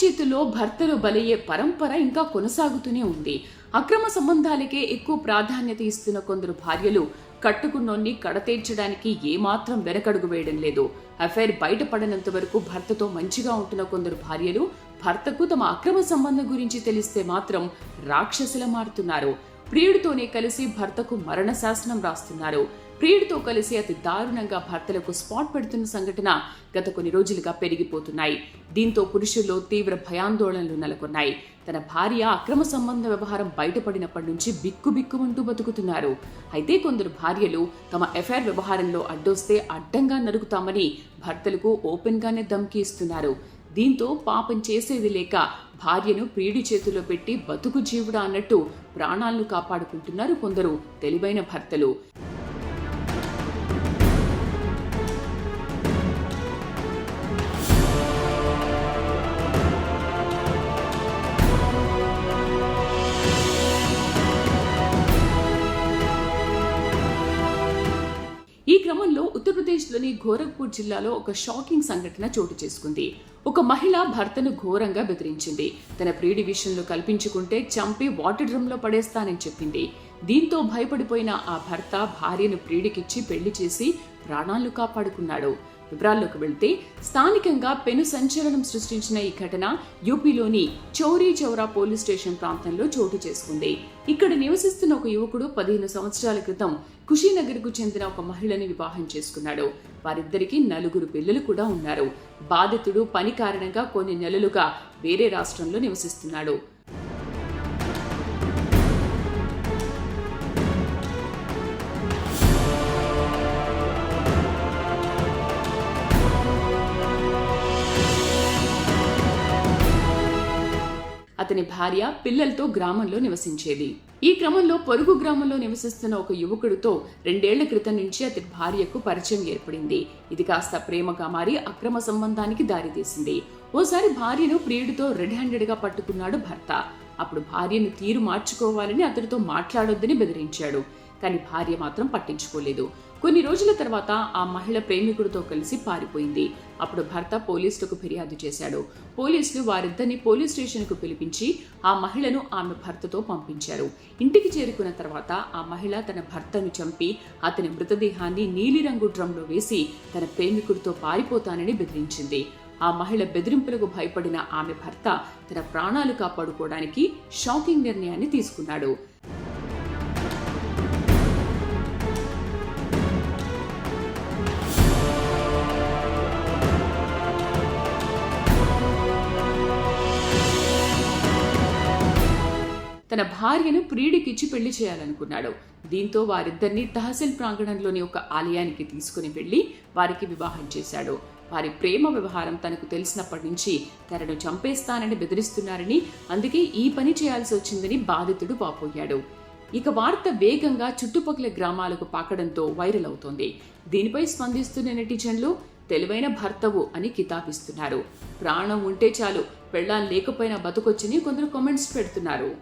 చేతుల్లో భర్తలు బలయ్యే పరంపర ఇంకా కొనసాగుతూనే ఉంది. అక్రమ సంబంధాలకే ఎక్కువ ప్రాధాన్యత ఇస్తున్న కొందరు భార్యలు కట్టుకున్నోన్ని కడతేర్చడానికి ఏమాత్రం వెనకడుగు వేయడం లేదు. అఫైర్ బయటపడనంత వరకు భర్తతో మంచిగా ఉంటున్న కొందరు భార్యలు భర్తకు తమ అక్రమ సంబంధం గురించి తెలిస్తే మాత్రం రాక్షసుల మారుతున్నారు. ప్రియుడితోనే కలిసి భర్తకు మరణ శాసనం రాస్తున్నారు. ప్రియుడితో కలిసి అతి దారుణంగా భర్తలకు స్పాట్ పెడుతున్న సంఘటన గత కొన్ని రోజులుగా పెరిగిపోతున్నాయి. దీంతో పురుషుల్లో తీవ్ర భయాందోళనలు నెలకొన్నాయి. తన భార్య అక్రమ సంబంధ వ్యవహారం బయటపడినప్పటి నుంచి బిక్కుబిక్కుమంటూ బతుకుతున్నారు. అయితే కొందరు భార్యలు తమ ఎఫైర్ వ్యవహారంలో అడ్డొస్తే అడ్డంగా నరుకుతామని భర్తలకు ఓపెన్ గానే ధమ్కి ఇస్తున్నారు. దీంతో పాపం చేసేది లేక భార్యను ప్రియుడి చేతిలో పెట్టి బతుకు జీవుడా అన్నట్టు ప్రాణాలను కాపాడుకుంటున్నారు కొందరు తెలివైన భర్తలు. ఈ క్రమంలో ఉత్తరప్రదేశ్లోని గోరఖ్పూర్ జిల్లాలో ఒక షాకింగ్ సంఘటన చోటు చేసుకుంది. ఒక మహిళ భర్తను ఘోరంగా బెదిరించింది. తన ప్రియుడి విషయంలో కల్పించుకుంటే చంపి వాటర్ డ్రమ్ లో పడేస్తానని చెప్పింది. దీంతో భయపడిపోయిన ఆ భర్త భార్యను ప్రియుడికిచ్చి పెళ్లి చేసి ప్రాణాలను కాపాడుకున్నాడు. వివరాల్లోకి వెళ్తే స్థానికంగా పెను సంచలనం సృష్టించిన ఈ ఘటన యూపీలోని చౌరీ చౌరా పోలీస్ స్టేషన్ ప్రాంతంలో చోటు చేసుకుంది. ఇక్కడ నివసిస్తున్న ఒక యువకుడు 15 సంవత్సరాల క్రితం కుషీనగర్ కు చెందిన ఒక మహిళని వివాహం చేసుకున్నాడు. వారిద్దరికి 4 పిల్లలు కూడా ఉన్నారు. బాధితుడు పని కారణంగా కొన్ని నెలలుగా వేరే రాష్ట్రంలో నివసిస్తున్నాడు. అతని భార్య పిల్లలతో గ్రామంలో నివసించేది. ఈ క్రమంలో పొరుగు గ్రామంలో నివసిస్తున్న ఒక యువకుడితో 2 ఏళ్ల క్రితం నుంచి అతని భార్యకు పరిచయం ఏర్పడింది. ఇది కాస్త ప్రేమగా మారి అక్రమ సంబంధానికి దారితీసింది. ఓసారి భార్యను ప్రియుడితో రెడ్ హ్యాండెడ్ గా పట్టుకున్నాడు భర్త. అప్పుడు భార్యను తీరు మార్చుకోవాలని అతడితో మాట్లాడొద్దని బెదిరించాడు. కానీ భార్య మాత్రం పట్టించుకోలేదు. కొన్ని రోజుల తర్వాత ఆ మహిళ ప్రేమికుడితో కలిసి పారిపోయింది. అప్పుడు భర్త పోలీసులకు ఫిర్యాదు చేశాడు. పోలీసులు వారిద్దరిని పోలీస్ స్టేషన్ కు పిలిపించి ఆ మహిళను ఆమె భర్తతో పంపించారు. ఇంటికి చేరుకున్న తర్వాత ఆ మహిళ తన భర్తను చంపి అతని మృతదేహాన్ని నీలిరంగు డ్రమ్లో వేసి తన ప్రేమికుడితో పారిపోతానని బెదిరించింది. ఆ మహిళ బెదిరింపులకు భయపడిన ఆమె భర్త తన ప్రాణాలు కాపాడుకోవడానికి షాకింగ్ నిర్ణయాన్ని తీసుకున్నాడు. తన భార్యను ప్రియుడికిచ్చి పెళ్లి చేయాలనుకున్నాడు. దీంతో వారిద్దరిని తహసీల్ ప్రాంగణంలోని ఒక ఆలయానికి తీసుకుని వెళ్లి వారికి వివాహం చేశాడు. వారి ప్రేమ వ్యవహారం తనకు తెలిసినప్పటి నుంచి తనను చంపేస్తానని బెదిరిస్తున్నారని, అందుకే ఈ పని చేయాల్సి వచ్చిందని బాధితుడు వాపోయాడు. ఇక వార్త వేగంగా చుట్టుపక్కల గ్రామాలకు పాకడంతో వైరల్ అవుతోంది. దీనిపై స్పందిస్తున్న నెటిజన్లు తెలివైన భర్తవు అని కితాబిస్తున్నారు. ప్రాణం ఉంటే చాలు, పెళ్ళాం లేకపోయినా బతుకొచ్చని కొందరు కామెంట్స్ పెడుతున్నారు.